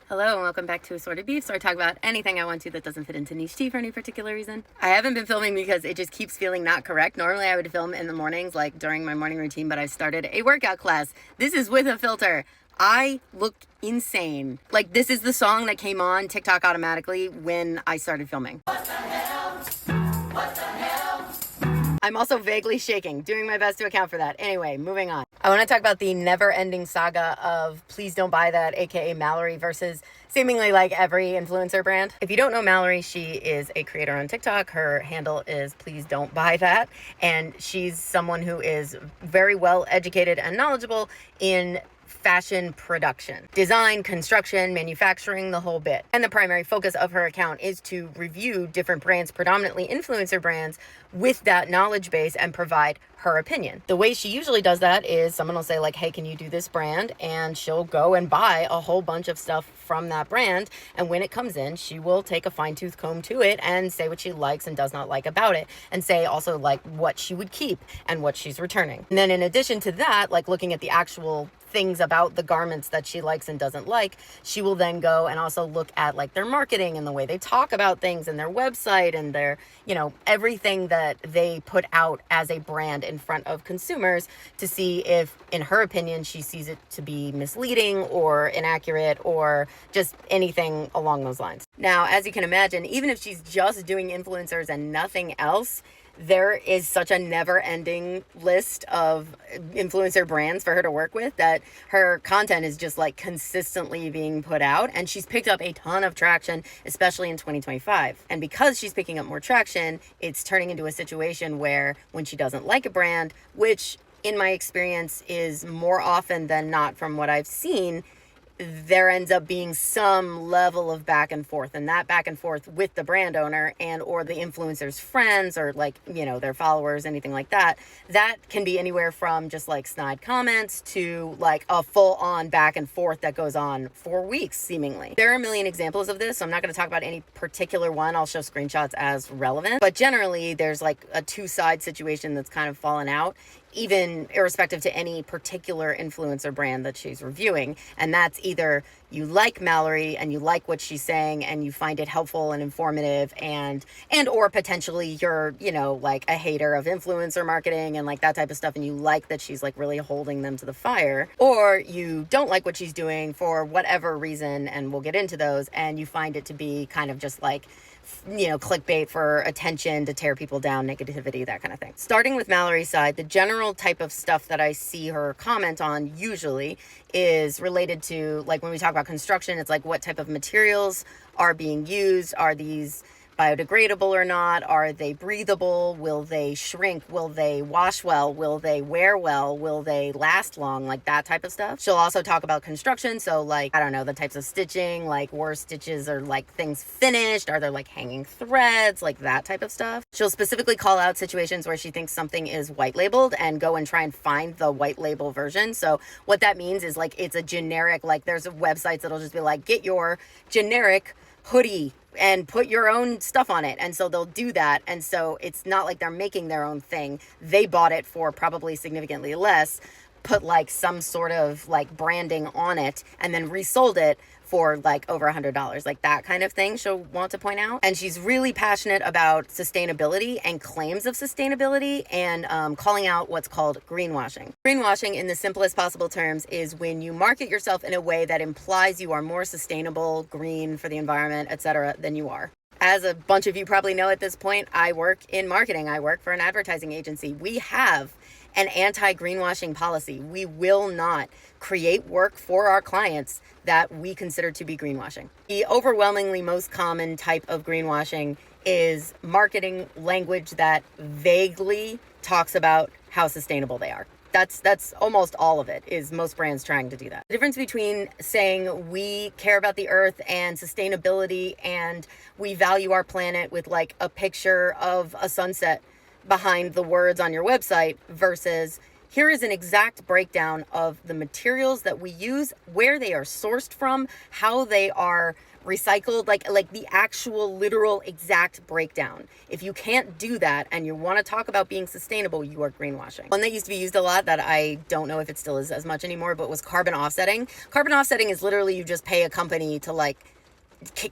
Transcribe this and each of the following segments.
Hello and welcome back to Assorted Beefs, where I talk about anything I want to that doesn't fit into niche tea for any particular reason. I haven't been filming because it just keeps feeling not correct. Normally I would film in the mornings, like during my morning routine, but I started a workout class. This is with a filter. I looked insane. Like, this is the song that came on TikTok automatically when I started filming. What the hell? What the hell? I'm also vaguely shaking, doing my best to account for that. Anyway, moving on. I want to talk about the never-ending saga of Please Don't Buy That, aka Mallerie, versus seemingly like every influencer brand. If you don't know Mallerie, she is a creator on TikTok. Her handle is Please Don't Buy That, and she's someone who is very well educated and knowledgeable in fashion production, design, construction, manufacturing, the whole bit. And the primary focus of her account is to review different brands, predominantly influencer brands, with that knowledge base and provide her opinion. The way she usually does that is someone will say like, hey, can you do this brand? And she'll go and buy a whole bunch of stuff from that brand. And when it comes in, she will take a fine tooth comb to it and say what she likes and does not like about it. And say also like what she would keep and what she's returning. And then in addition to that, like looking at the actual things about the garments that she likes and doesn't like, she will then go and also look at like their marketing and the way they talk about things and their website and their, you know, everything that they put out as a brand in front of consumers to see if, in her opinion, she sees it to be misleading or inaccurate or just anything along those lines. Now, as you can imagine, even if she's just doing influencers and nothing else, there is such a never-ending list of influencer brands for her to work with that her content is just like consistently being put out, and she's picked up a ton of traction, especially in 2025. And because she's picking up more traction, it's turning into a situation where when she doesn't like a brand, which in my experience is more often than not from what I've seen, there ends up being some level of back and forth, and that back and forth with the brand owner and or the influencer's friends or like, you know, their followers, anything like that, that can be anywhere from just like snide comments to like a full-on back and forth that goes on for weeks seemingly. There are a million examples of this, so I'm not going to talk about any particular one. I'll show screenshots as relevant, but generally there's like a two-side situation that's kind of fallen out, even irrespective to any particular influencer brand that she's reviewing. And that's either you like Mallerie and you like what she's saying and you find it helpful and informative and or potentially you're, you know, like a hater of influencer marketing and like that type of stuff and you like that she's like really holding them to the fire, or you don't like what she's doing for whatever reason, and we'll get into those, and you find it to be kind of just like, you know, clickbait for attention to tear people down, negativity, that kind of thing. Starting with Mallerie's side, the general type of stuff that I see her comment on usually is related to, like when we talk about construction, it's like what type of materials are being used? Are these biodegradable or not? Are they breathable? Will they shrink? Will they wash well? Will they wear well? Will they last long? Like that type of stuff. She'll also talk about construction. So like, I don't know, the types of stitching, like were stitches or like things finished? Are there like hanging threads? Like that type of stuff. She'll specifically call out situations where she thinks something is white labeled and go and try and find the white label version. So what that means is like, it's a generic, like there's websites that'll just be like, get your generic hoodie and put your own stuff on it. And so they'll do that. And so it's not like they're making their own thing. They bought it for probably significantly less, put like some sort of like branding on it, and then resold it for like over $100, like that kind of thing she'll want to point out. And she's really passionate about sustainability and claims of sustainability and calling out what's called greenwashing. Greenwashing, in the simplest possible terms, is when you market yourself in a way that implies you are more sustainable, green for the environment, etc., than you are. As a bunch of you probably know at this point, I work in marketing. I work for an advertising agency. We have an anti-greenwashing policy. We will not create work for our clients that we consider to be greenwashing. The overwhelmingly most common type of greenwashing is marketing language that vaguely talks about how sustainable they are. That's almost all of it, is most brands trying to do that. The difference between saying we care about the earth and sustainability and we value our planet with like a picture of a sunset behind the words on your website versus Here is an exact breakdown of the materials that we use, where they are sourced from, how they are recycled, like the actual literal exact breakdown. If you can't do that and you want to talk about being sustainable, you are greenwashing. One that used to be used a lot that I don't know if it still is as much anymore, but was carbon offsetting. Carbon offsetting is literally you just pay a company to like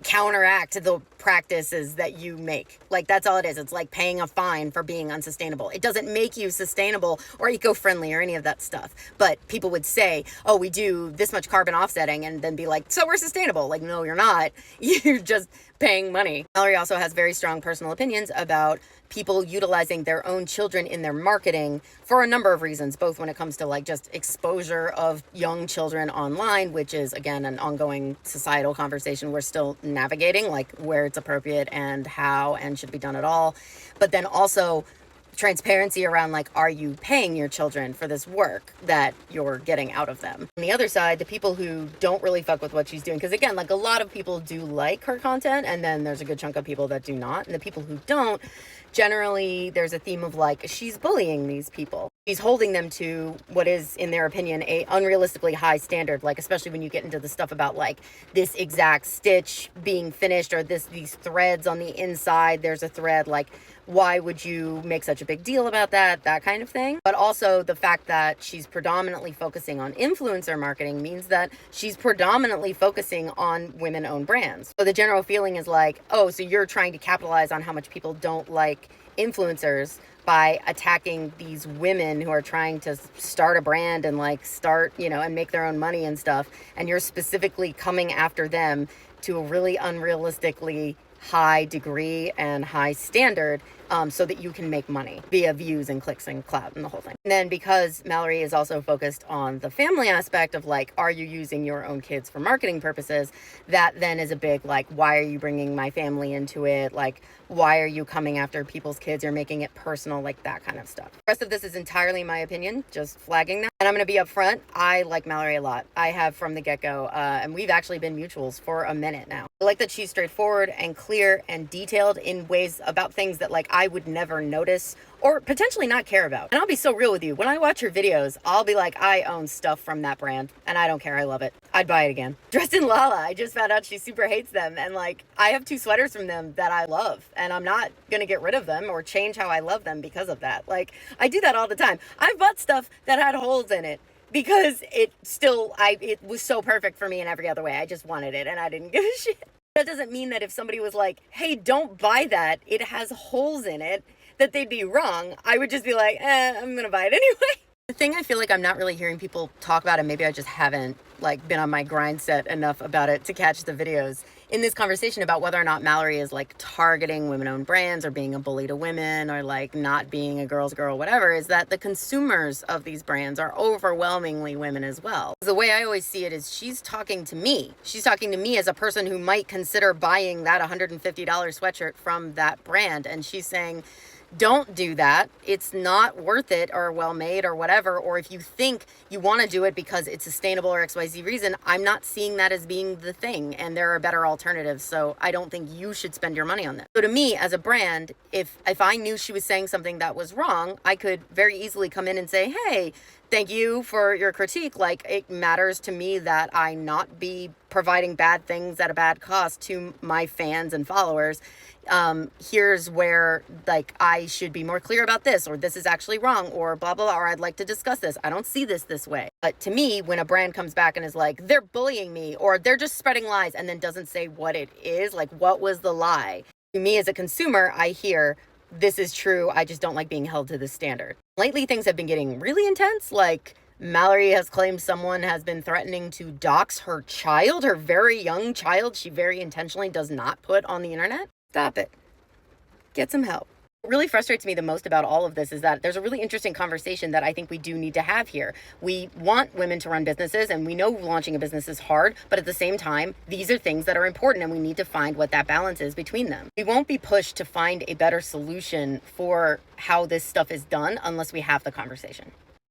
counteract the practices that you make. Like, that's all it is. It's like paying a fine for being unsustainable. It doesn't make you sustainable or eco-friendly or any of that stuff. But people would say, oh, we do this much carbon offsetting, and then be like, so we're sustainable. Like, no, you're not. You're just paying money. Mallerie also has very strong personal opinions about people utilizing their own children in their marketing for a number of reasons, both when it comes to like just exposure of young children online, which is again an ongoing societal conversation we're still navigating, like where it's appropriate and how and should be done at all. But then also transparency around like, are you paying your children for this work that you're getting out of them? On the other side, the people who don't really fuck with what she's doing, because again, like a lot of people do like her content, and then there's a good chunk of people that do not. And the people who don't, generally there's a theme of like, she's bullying these people. She's holding them to what is, in their opinion, a unrealistically high standard, like especially when you get into the stuff about like this exact stitch being finished, or these threads on the inside, there's a thread, like why would you make such a big deal about that kind of thing. But also the fact that she's predominantly focusing on influencer marketing means that she's predominantly focusing on women-owned brands. So the general feeling is like, oh, so you're trying to capitalize on how much people don't like influencers by attacking these women who are trying to start a brand and like start, and make their own money and stuff. And you're specifically coming after them to a really unrealistically high degree and high standard, so that you can make money via views and clicks and clout and the whole thing. And then because Mallerie is also focused on the family aspect of like, are you using your own kids for marketing purposes? That then is a big like, why are you bringing my family into it? Like, why are you coming after people's kids? You're making it personal, like that kind of stuff. The rest of this is entirely my opinion, just flagging that. And I'm going to be upfront. I like Mallerie a lot. I have from the get-go, and we've actually been mutuals for a minute now. I like that she's straightforward and clear and detailed in ways about things that like I would never notice or potentially not care about. And I'll be so real with you. When I watch her videos, I'll be like, I own stuff from that brand and I don't care. I love it. I'd buy it again. Dressed in Lala, I just found out she super hates them. And like, I have 2 sweaters from them that I love, and I'm not going to get rid of them or change how I love them because of that. Like, I do that all the time. I've bought stuff that had holes in it because it was so perfect for me in every other way. I just wanted it and I didn't give a shit. That doesn't mean that if somebody was like, hey, don't buy that, it has holes in it, that they'd be wrong. I would just be like, I'm gonna buy it anyway. The thing I feel like I'm not really hearing people talk about, and maybe I just haven't like been on my grind set enough about it to catch the videos in this conversation about whether or not Mallerie is like targeting women-owned brands or being a bully to women or like not being a girl's girl, whatever, is that the consumers of these brands are overwhelmingly women as well. The way I always see it is she's talking to me. She's talking to me as a person who might consider buying that $150 sweatshirt from that brand. And she's saying, don't do that. It's not worth it or well made or whatever. Or if you think you want to do it because it's sustainable or XYZ reason, I'm not seeing that as being the thing. And there are better alternatives. So I don't think you should spend your money on that. So to me, as a brand, if I knew she was saying something that was wrong, I could very easily come in and say, hey, thank you for your critique. Like, it matters to me that I not be providing bad things at a bad cost to my fans and followers. Here's where like I should be more clear about this, or this is actually wrong, or blah, blah, blah, or I'd like to discuss this. I don't see this way. But to me, when a brand comes back and is like, they're bullying me, or they're just spreading lies, and then doesn't say what it is, like what was the lie? To me as a consumer, I hear, this is true. I just don't like being held to this standard. Lately, things have been getting really intense. Like, Mallerie has claimed someone has been threatening to dox her child, her very young child she very intentionally does not put on the internet. Stop it. Get some help. What really frustrates me the most about all of this is that there's a really interesting conversation that I think we do need to have here. We want women to run businesses, and we know launching a business is hard, but at the same time, these are things that are important, and we need to find what that balance is between them. We won't be pushed to find a better solution for how this stuff is done unless we have the conversation.